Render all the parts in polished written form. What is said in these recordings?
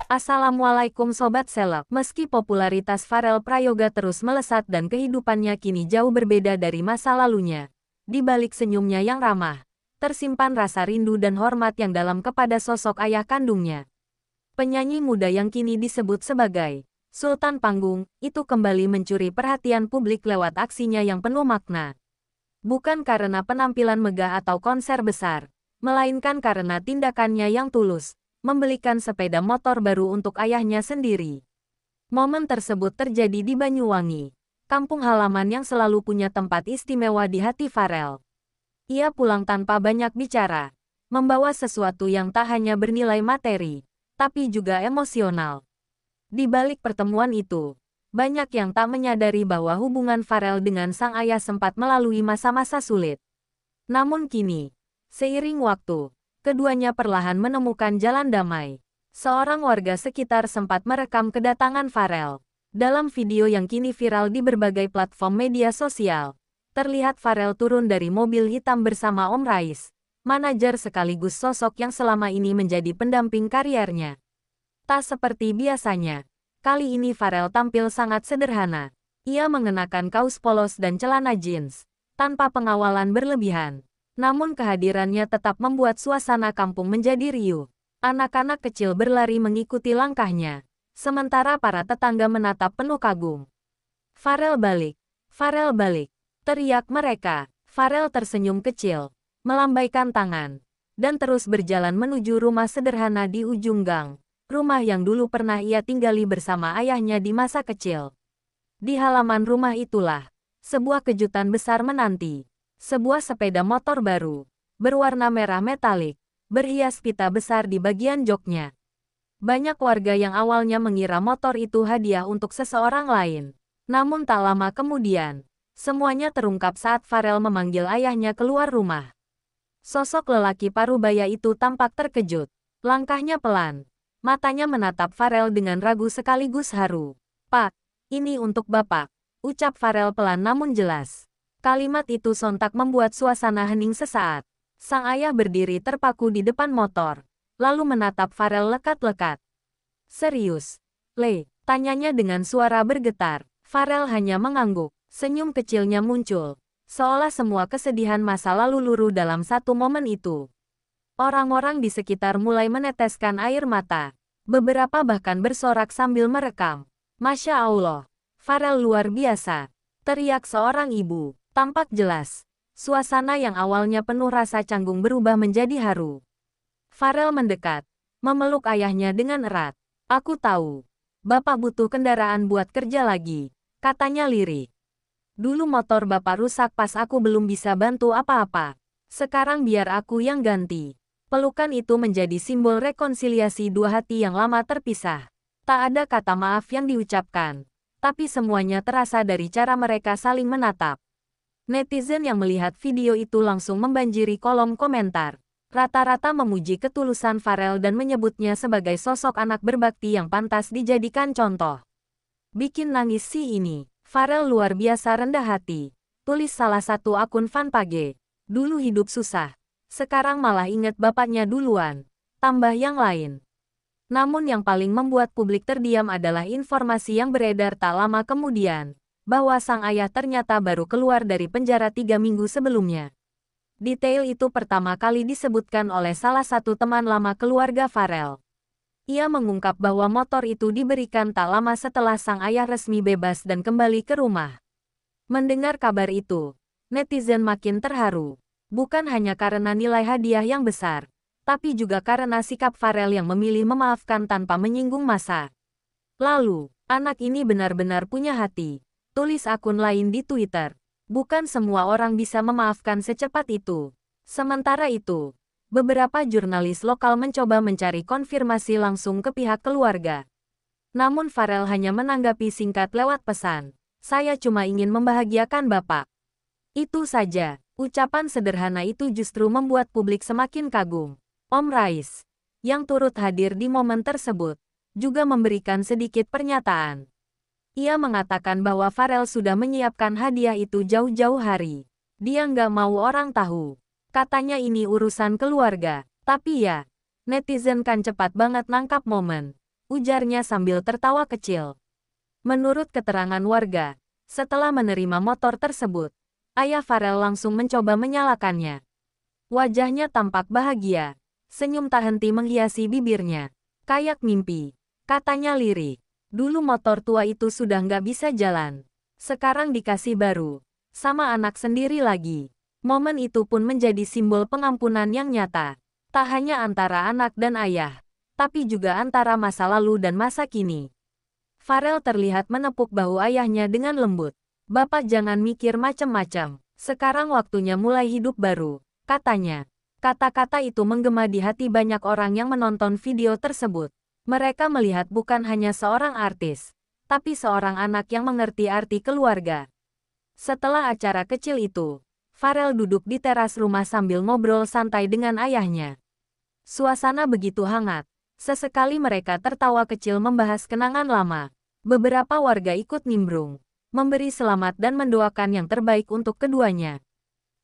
Assalamualaikum Sobat Seleb. Meski popularitas Pharrell Prayoga terus melesat dan kehidupannya kini jauh berbeda dari masa lalunya, di balik senyumnya yang ramah, tersimpan rasa rindu dan hormat yang dalam kepada sosok ayah kandungnya. Penyanyi muda yang kini disebut sebagai Sultan Panggung, itu kembali mencuri perhatian publik lewat aksinya yang penuh makna. Bukan karena penampilan megah atau konser besar, melainkan karena tindakannya yang tulus, membelikan sepeda motor baru untuk ayahnya sendiri. Momen tersebut terjadi di Banyuwangi, kampung halaman yang selalu punya tempat istimewa di hati Pharrell. Ia pulang tanpa banyak bicara, membawa sesuatu yang tak hanya bernilai materi, tapi juga emosional. Di balik pertemuan itu, banyak yang tak menyadari bahwa hubungan Pharrell dengan sang ayah sempat melalui masa-masa sulit. Namun kini, seiring waktu, keduanya perlahan menemukan jalan damai. Seorang warga sekitar sempat merekam kedatangan Pharrell. Dalam video yang kini viral di berbagai platform media sosial, terlihat Pharrell turun dari mobil hitam bersama Om Rais, manajer sekaligus sosok yang selama ini menjadi pendamping karirnya. Tak seperti biasanya, kali ini Pharrell tampil sangat sederhana. Ia mengenakan kaos polos dan celana jeans, tanpa pengawalan berlebihan. Namun kehadirannya tetap membuat suasana kampung menjadi riuh. Anak-anak kecil berlari mengikuti langkahnya, sementara para tetangga menatap penuh kagum. "Pharrell balik! Pharrell balik!" teriak mereka. Pharrell tersenyum kecil, melambaikan tangan, dan terus berjalan menuju rumah sederhana di ujung gang. Rumah yang dulu pernah ia tinggali bersama ayahnya di masa kecil. Di halaman rumah itulah, sebuah kejutan besar menanti. Sebuah sepeda motor baru, berwarna merah metalik, berhias pita besar di bagian joknya. Banyak warga yang awalnya mengira motor itu hadiah untuk seseorang lain. Namun tak lama kemudian, semuanya terungkap saat Pharrell memanggil ayahnya keluar rumah. Sosok lelaki parubaya itu tampak terkejut. Langkahnya pelan, matanya menatap Pharrell dengan ragu sekaligus haru. "Pak, ini untuk Bapak," ucap Pharrell pelan namun jelas. Kalimat itu sontak membuat suasana hening sesaat. Sang ayah berdiri terpaku di depan motor, lalu menatap Pharrell lekat-lekat. "Serius, Le?" tanyanya dengan suara bergetar. Pharrell hanya mengangguk, senyum kecilnya muncul, seolah semua kesedihan masa lalu luruh dalam satu momen itu. Orang-orang di sekitar mulai meneteskan air mata. Beberapa bahkan bersorak sambil merekam. "Masya Allah, Pharrell luar biasa!" teriak seorang ibu. Tampak jelas, suasana yang awalnya penuh rasa canggung berubah menjadi haru. Pharrell mendekat, memeluk ayahnya dengan erat. "Aku tahu, Bapak butuh kendaraan buat kerja lagi," katanya lirih. "Dulu motor Bapak rusak pas aku belum bisa bantu apa-apa. Sekarang biar aku yang ganti." Pelukan itu menjadi simbol rekonsiliasi dua hati yang lama terpisah. Tak ada kata maaf yang diucapkan, tapi semuanya terasa dari cara mereka saling menatap. Netizen yang melihat video itu langsung membanjiri kolom komentar. Rata-rata memuji ketulusan Pharrell dan menyebutnya sebagai sosok anak berbakti yang pantas dijadikan contoh. "Bikin nangis sih ini. Pharrell luar biasa rendah hati," tulis salah satu akun fanpage. "Dulu hidup susah, sekarang malah inget bapaknya duluan," tambah yang lain. Namun yang paling membuat publik terdiam adalah informasi yang beredar tak lama kemudian, bahwa sang ayah ternyata baru keluar dari penjara 3 minggu sebelumnya. Detail itu pertama kali disebutkan oleh salah satu teman lama keluarga Pharrell. Ia mengungkap bahwa motor itu diberikan tak lama setelah sang ayah resmi bebas dan kembali ke rumah. Mendengar kabar itu, netizen makin terharu. Bukan hanya karena nilai hadiah yang besar, tapi juga karena sikap Pharrell yang memilih memaafkan tanpa menyinggung massa. "Lalu, anak ini benar-benar punya hati," tulis akun lain di Twitter. "Bukan semua orang bisa memaafkan secepat itu." Sementara itu, beberapa jurnalis lokal mencoba mencari konfirmasi langsung ke pihak keluarga. Namun Pharrell hanya menanggapi singkat lewat pesan, "Saya cuma ingin membahagiakan Bapak." Itu saja. Ucapan sederhana itu justru membuat publik semakin kagum. Om Rais, yang turut hadir di momen tersebut, juga memberikan sedikit pernyataan. Ia mengatakan bahwa Pharrell sudah menyiapkan hadiah itu jauh-jauh hari. Dia nggak mau orang tahu. Katanya ini urusan keluarga. Tapi ya, netizen kan cepat banget nangkap momen. ujarnya sambil tertawa kecil. Menurut keterangan warga, setelah menerima motor tersebut, ayah Farel langsung mencoba menyalakannya. Wajahnya tampak bahagia, senyum tak henti menghiasi bibirnya. Kayak mimpi, katanya lirik. Dulu motor tua itu sudah nggak bisa jalan. Sekarang dikasih baru, sama anak sendiri lagi. Momen itu pun menjadi simbol pengampunan yang nyata. Tak hanya antara anak dan ayah, tapi juga antara masa lalu dan masa kini. Farel terlihat menepuk bahu ayahnya dengan lembut. Bapak jangan mikir macam-macam. Sekarang waktunya mulai hidup baru, katanya. Kata-kata itu menggema di hati banyak orang yang menonton video tersebut. Mereka melihat bukan hanya seorang artis, tapi seorang anak yang mengerti arti keluarga. Setelah acara kecil itu, Farel duduk di teras rumah sambil ngobrol santai dengan ayahnya. Suasana begitu hangat. Sesekali mereka tertawa kecil membahas kenangan lama. Beberapa warga ikut nimbrung, memberi selamat dan mendoakan yang terbaik untuk keduanya.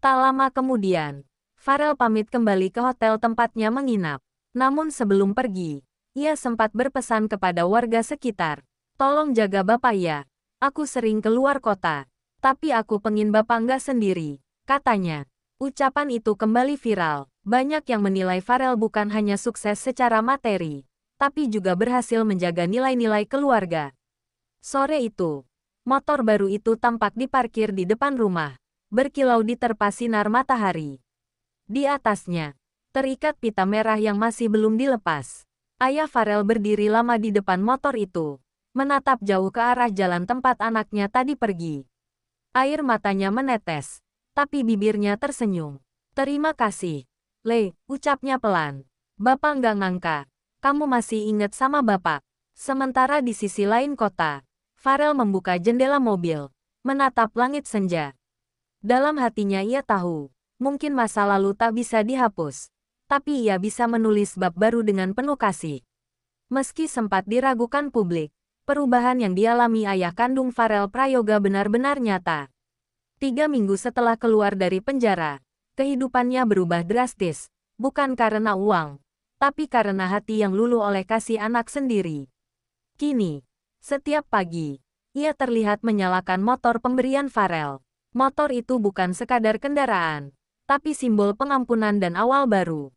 Tak lama kemudian, Farel pamit kembali ke hotel tempatnya menginap. Namun sebelum pergi, ia sempat berpesan kepada warga sekitar. Tolong jaga bapak ya. Aku sering keluar kota. Tapi aku pengin bapak nggak sendiri, katanya. Ucapan itu kembali viral. Banyak yang menilai Farel bukan hanya sukses secara materi, tapi juga berhasil menjaga nilai-nilai keluarga. Sore itu, motor baru itu tampak diparkir di depan rumah, berkilau diterpa sinar matahari. Di atasnya, terikat pita merah yang masih belum dilepas. Ayah Farel berdiri lama di depan motor itu, menatap jauh ke arah jalan tempat anaknya tadi pergi. Air matanya menetes, tapi bibirnya tersenyum. Terima kasih, Le, ucapnya pelan. Bapak nggak ngangka, kamu masih ingat sama bapak. Sementara di sisi lain kota, Farel membuka jendela mobil, menatap langit senja. Dalam hatinya ia tahu, mungkin masa lalu tak bisa dihapus, tapi ia bisa menulis bab baru dengan penuh kasih. Meski sempat diragukan publik, perubahan yang dialami ayah kandung Farel Prayoga benar-benar nyata. 3 minggu setelah keluar dari penjara, kehidupannya berubah drastis, bukan karena uang, tapi karena hati yang luluh oleh kasih anak sendiri. Kini, setiap pagi, ia terlihat menyalakan motor pemberian Farel. Motor itu bukan sekadar kendaraan, tapi simbol pengampunan dan awal baru.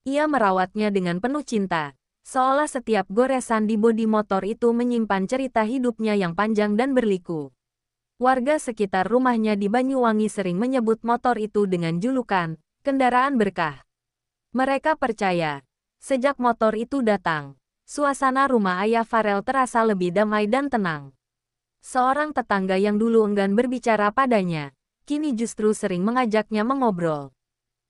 Ia merawatnya dengan penuh cinta, seolah setiap goresan di bodi motor itu menyimpan cerita hidupnya yang panjang dan berliku. Warga sekitar rumahnya di Banyuwangi sering menyebut motor itu dengan julukan, kendaraan berkah. Mereka percaya, sejak motor itu datang, suasana rumah ayah Farel terasa lebih damai dan tenang. Seorang tetangga yang dulu enggan berbicara padanya, kini justru sering mengajaknya mengobrol.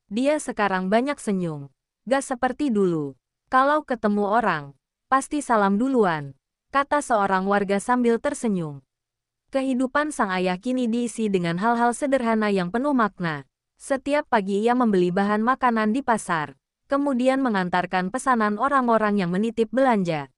Dia sekarang banyak senyum. Gak seperti dulu. Kalau ketemu orang, pasti salam duluan, kata seorang warga sambil tersenyum. Kehidupan sang ayah kini diisi dengan hal-hal sederhana yang penuh makna. Setiap pagi ia membeli bahan makanan di pasar, kemudian mengantarkan pesanan orang-orang yang menitip belanja.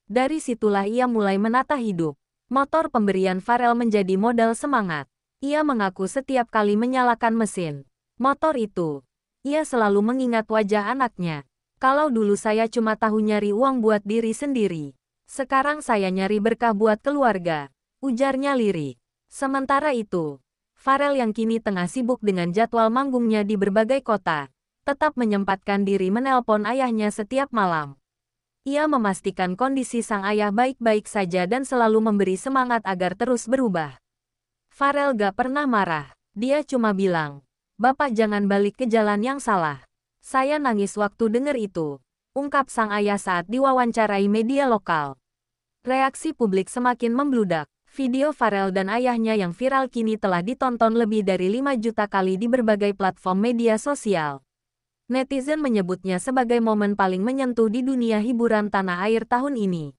Dari situlah ia mulai menata hidup. Motor pemberian Farel menjadi modal semangat. Ia mengaku setiap kali menyalakan mesin motor itu, ia selalu mengingat wajah anaknya. Kalau dulu saya cuma tahu nyari uang buat diri sendiri, sekarang saya nyari berkah buat keluarga, ujarnya lirik. Sementara itu, Farel yang kini tengah sibuk dengan jadwal manggungnya di berbagai kota, tetap menyempatkan diri menelpon ayahnya setiap malam. Ia memastikan kondisi sang ayah baik-baik saja dan selalu memberi semangat agar terus berubah. Farel gak pernah marah, dia cuma bilang, "Bapak jangan balik ke jalan yang salah." Saya nangis waktu dengar itu, ungkap sang ayah saat diwawancarai media lokal. Reaksi publik semakin membludak. Video Farel dan ayahnya yang viral kini telah ditonton lebih dari 5 juta kali di berbagai platform media sosial. Netizen menyebutnya sebagai momen paling menyentuh di dunia hiburan tanah air tahun ini.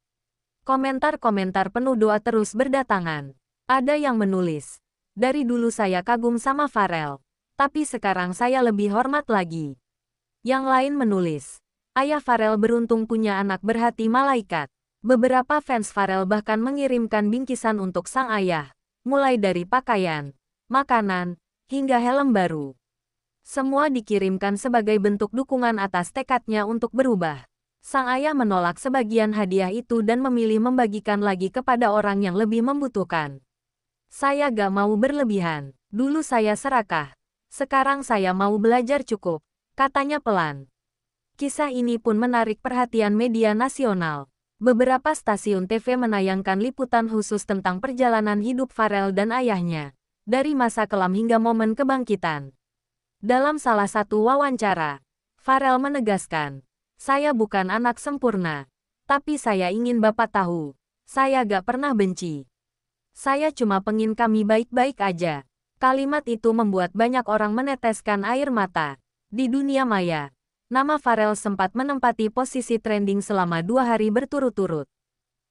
Komentar-komentar penuh doa terus berdatangan. Ada yang menulis, "Dari dulu saya kagum sama Farel, tapi sekarang saya lebih hormat lagi." Yang lain menulis, "Ayah Farel beruntung punya anak berhati malaikat." Beberapa fans Farel bahkan mengirimkan bingkisan untuk sang ayah, mulai dari pakaian, makanan, hingga helm baru. Semua dikirimkan sebagai bentuk dukungan atas tekadnya untuk berubah. Sang ayah menolak sebagian hadiah itu dan memilih membagikan lagi kepada orang yang lebih membutuhkan. Saya gak mau berlebihan. Dulu saya serakah. Sekarang saya mau belajar cukup, katanya pelan. Kisah ini pun menarik perhatian media nasional. Beberapa stasiun TV menayangkan liputan khusus tentang perjalanan hidup Pharrell dan ayahnya, dari masa kelam hingga momen kebangkitan. Dalam salah satu wawancara, Pharrell menegaskan, "Saya bukan anak sempurna, tapi saya ingin Bapak tahu, saya gak pernah benci. Saya cuma pengen kami baik-baik aja." Kalimat itu membuat banyak orang meneteskan air mata. Di dunia maya, nama Pharrell sempat menempati posisi trending selama 2 hari berturut-turut.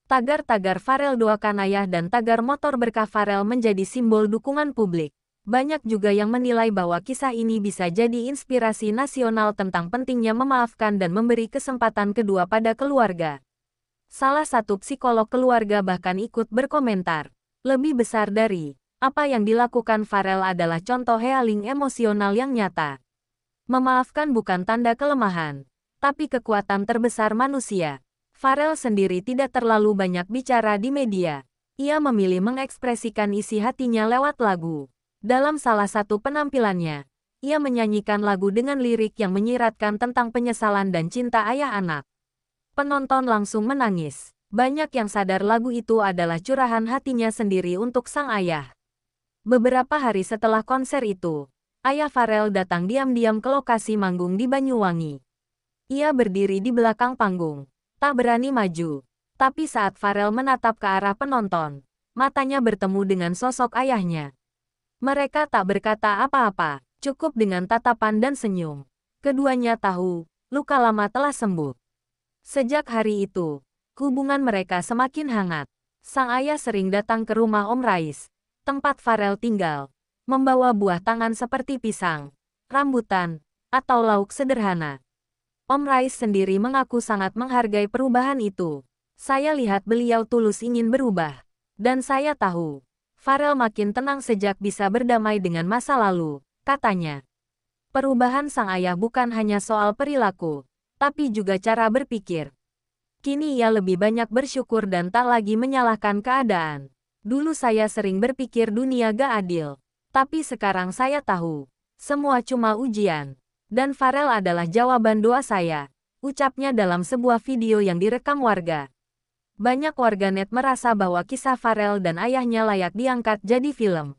Tagar-tagar Pharrell doakan ayah dan tagar motor berkah Pharrell menjadi simbol dukungan publik. Banyak juga yang menilai bahwa kisah ini bisa jadi inspirasi nasional tentang pentingnya memaafkan dan memberi kesempatan kedua pada keluarga. Salah satu psikolog keluarga bahkan ikut berkomentar, "Lebih besar dari apa yang dilakukan Pharrell adalah contoh healing emosional yang nyata. Memaafkan bukan tanda kelemahan, tapi kekuatan terbesar manusia." Pharrell sendiri tidak terlalu banyak bicara di media. Ia memilih mengekspresikan isi hatinya lewat lagu. Dalam salah satu penampilannya, ia menyanyikan lagu dengan lirik yang menyiratkan tentang penyesalan dan cinta ayah anak. Penonton langsung menangis. Banyak yang sadar lagu itu adalah curahan hatinya sendiri untuk sang ayah. Beberapa hari setelah konser itu, ayah Pharrell datang diam-diam ke lokasi manggung di Banyuwangi. Ia berdiri di belakang panggung, tak berani maju. Tapi saat Pharrell menatap ke arah penonton, matanya bertemu dengan sosok ayahnya. Mereka tak berkata apa-apa, cukup dengan tatapan dan senyum. Keduanya tahu, luka lama telah sembuh. Sejak hari itu, hubungan mereka semakin hangat. Sang ayah sering datang ke rumah Om Rais, tempat Pharrell tinggal, membawa buah tangan seperti pisang, rambutan, atau lauk sederhana. Om Rais sendiri mengaku sangat menghargai perubahan itu. "Saya lihat beliau tulus ingin berubah. Dan saya tahu, Pharrell makin tenang sejak bisa berdamai dengan masa lalu," katanya. Perubahan sang ayah bukan hanya soal perilaku, tapi juga cara berpikir. Kini ia lebih banyak bersyukur dan tak lagi menyalahkan keadaan. "Dulu saya sering berpikir dunia gak adil. Tapi sekarang saya tahu, semua cuma ujian. Dan Pharrell adalah jawaban doa saya," ucapnya dalam sebuah video yang direkam warga. Banyak warganet merasa bahwa kisah Pharrell dan ayahnya layak diangkat jadi film.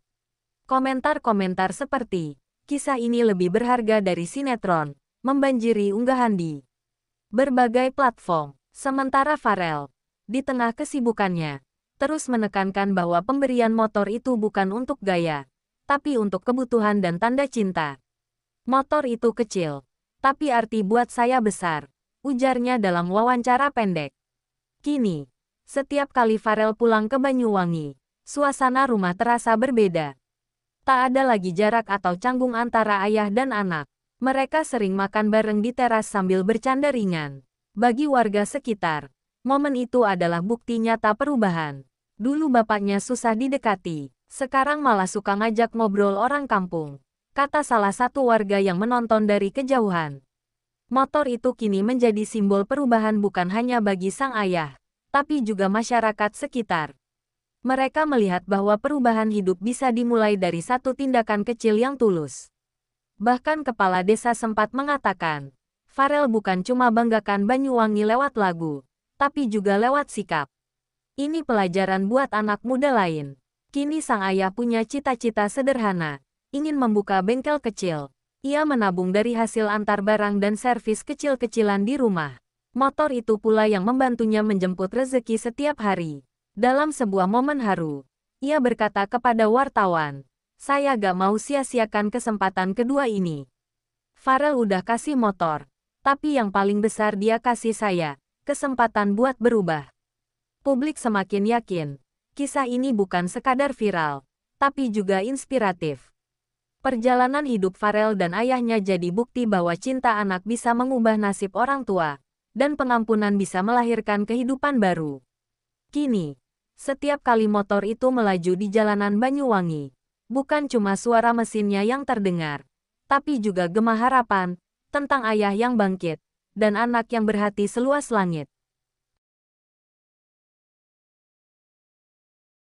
Komentar-komentar seperti, "Kisah ini lebih berharga dari sinetron," membanjiri unggahan di berbagai platform. Sementara Pharrell, di tengah kesibukannya, terus menekankan bahwa pemberian motor itu bukan untuk gaya, tapi untuk kebutuhan dan tanda cinta. "Motor itu kecil, tapi arti buat saya besar," ujarnya dalam wawancara pendek. Kini, setiap kali Pharrell pulang ke Banyuwangi, suasana rumah terasa berbeda. Tak ada lagi jarak atau canggung antara ayah dan anak. Mereka sering makan bareng di teras sambil bercanda ringan. Bagi warga sekitar, momen itu adalah bukti nyata perubahan. Dulu bapaknya susah didekati, sekarang malah suka ngajak ngobrol orang kampung, kata salah satu warga yang menonton dari kejauhan. Motor itu kini menjadi simbol perubahan bukan hanya bagi sang ayah, tapi juga masyarakat sekitar. Mereka melihat bahwa perubahan hidup bisa dimulai dari satu tindakan kecil yang tulus. Bahkan kepala desa sempat mengatakan, Pharrell bukan cuma banggakan Banyuwangi lewat lagu, tapi juga lewat sikap. Ini pelajaran buat anak muda lain. Kini sang ayah punya cita-cita sederhana, ingin membuka bengkel kecil. Ia menabung dari hasil antar barang dan servis kecil-kecilan di rumah. Motor itu pula yang membantunya menjemput rezeki setiap hari. Dalam sebuah momen haru, ia berkata kepada wartawan, "Saya gak mau sia-siakan kesempatan kedua ini. Pharrell udah kasih motor, tapi yang paling besar dia kasih saya, kesempatan buat berubah." Publik semakin yakin, kisah ini bukan sekadar viral, tapi juga inspiratif. Perjalanan hidup Pharrell dan ayahnya jadi bukti bahwa cinta anak bisa mengubah nasib orang tua, dan pengampunan bisa melahirkan kehidupan baru. Kini, setiap kali motor itu melaju di jalanan Banyuwangi, bukan cuma suara mesinnya yang terdengar, tapi juga gema harapan tentang ayah yang bangkit dan anak yang berhati seluas langit.